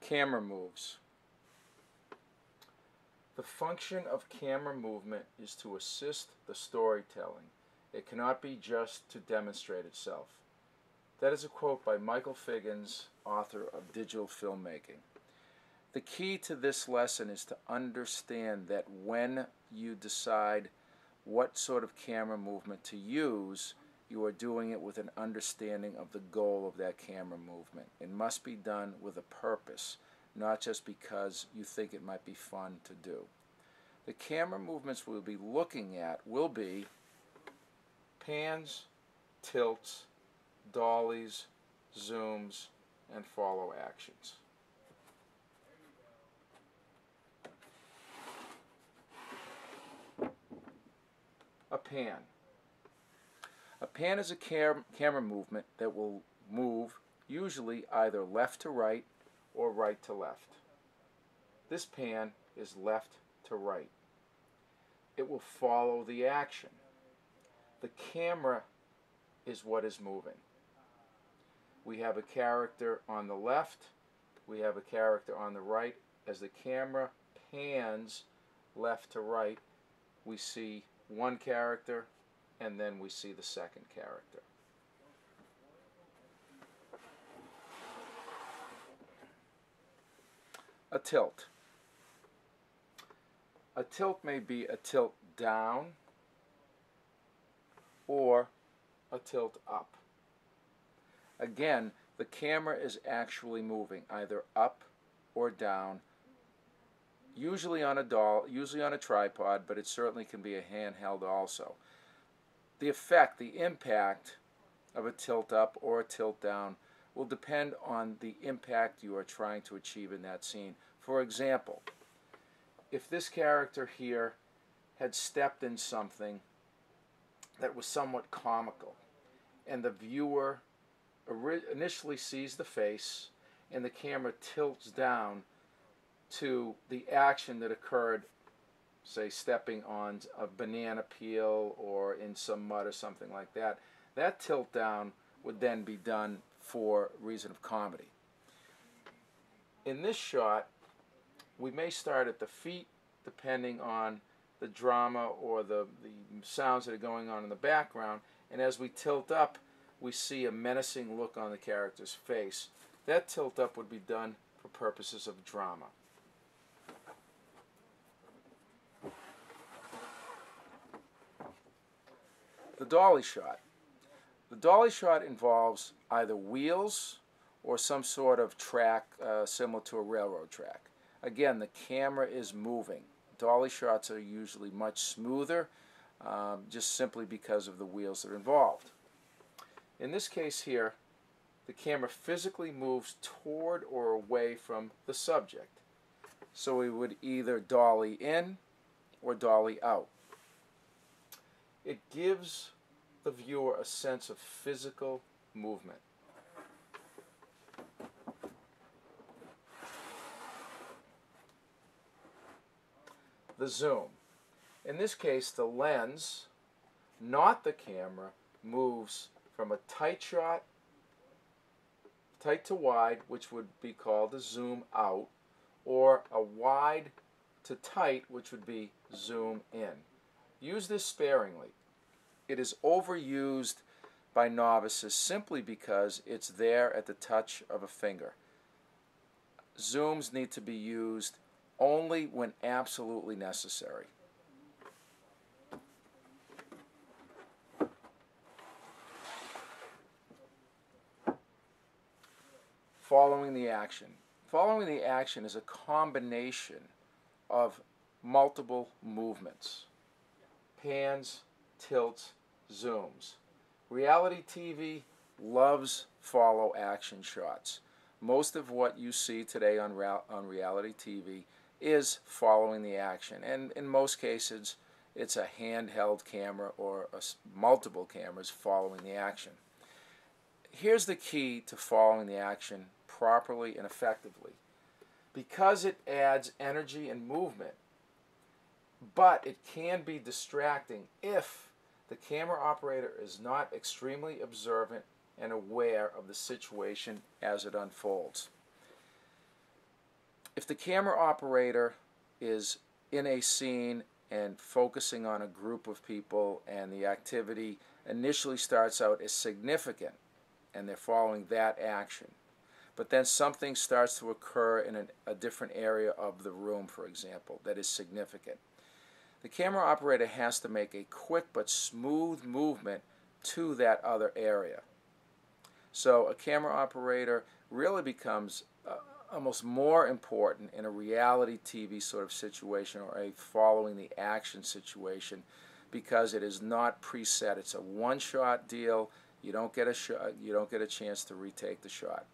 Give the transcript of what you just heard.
Camera moves. The function of camera movement is to assist the storytelling. It cannot be just to demonstrate itself. That is a quote by Michael Figgins, author of Digital Filmmaking. The key to this lesson is to understand that when you decide what sort of camera movement to use, you are doing it with an understanding of the goal of that camera movement. It must be done with a purpose, not just because you think it might be fun to do. The camera movements we'll be looking at will be pans, tilts, dollies, zooms, and follow actions. A pan. A pan is a camera movement that will move usually either left to right or right to left. This pan is left to right. It will follow the action. The camera is what is moving. We have a character on the left, we have a character on the right. As the camera pans left to right, we see one character and then we see the second character. A tilt. A tilt may be a tilt down or a tilt up. Again, the camera is actually moving either up or down, usually on a tripod, but it certainly can be a handheld also. The effect, the impact of a tilt up or a tilt down will depend on the impact you are trying to achieve in that scene. For example, if this character here had stepped in something that was somewhat comical, and the viewer initially sees the face and the camera tilts down to the action that occurred, say stepping on a banana peel or in some mud or something like that, that tilt down would then be done for reason of comedy. In this shot, we may start at the feet depending on the drama or the sounds that are going on in the background, and as we tilt up, we see a menacing look on the character's face. That tilt up would be done for purposes of drama. The dolly shot. The dolly shot involves either wheels or some sort of track similar to a railroad track. Again, the camera is moving. Dolly shots are usually much smoother, just simply because of the wheels that are involved. In this case here, the camera physically moves toward or away from the subject. So we would either dolly in or dolly out. It gives the viewer a sense of physical movement. The zoom. In this case, the lens, not the camera, moves from a tight shot, tight to wide, which would be called a zoom out, or a wide to tight, which would be zoom in. Use this sparingly. It is overused by novices simply because it's there at the touch of a finger. Zooms need to be used only when absolutely necessary. Following the action. Following the action is a combination of multiple movements. Pans, tilts, zooms. Reality TV loves follow action shots. Most of what you see today on reality TV is following the action, and in most cases it's a handheld camera or multiple cameras following the action. Here's the key to following the action properly and effectively. Because it adds energy and movement, but it can be distracting if the camera operator is not extremely observant and aware of the situation as it unfolds. If the camera operator is in a scene and focusing on a group of people and the activity initially starts out as significant and they're following that action, but then something starts to occur in a different area of the room, for example, that is significant, the camera operator has to make a quick but smooth movement to that other area. So a camera operator really becomes almost more important in a reality TV sort of situation or a following the action situation, because it is not preset. It's a one-shot deal. You don't get a shot. You don't get a chance to retake the shot.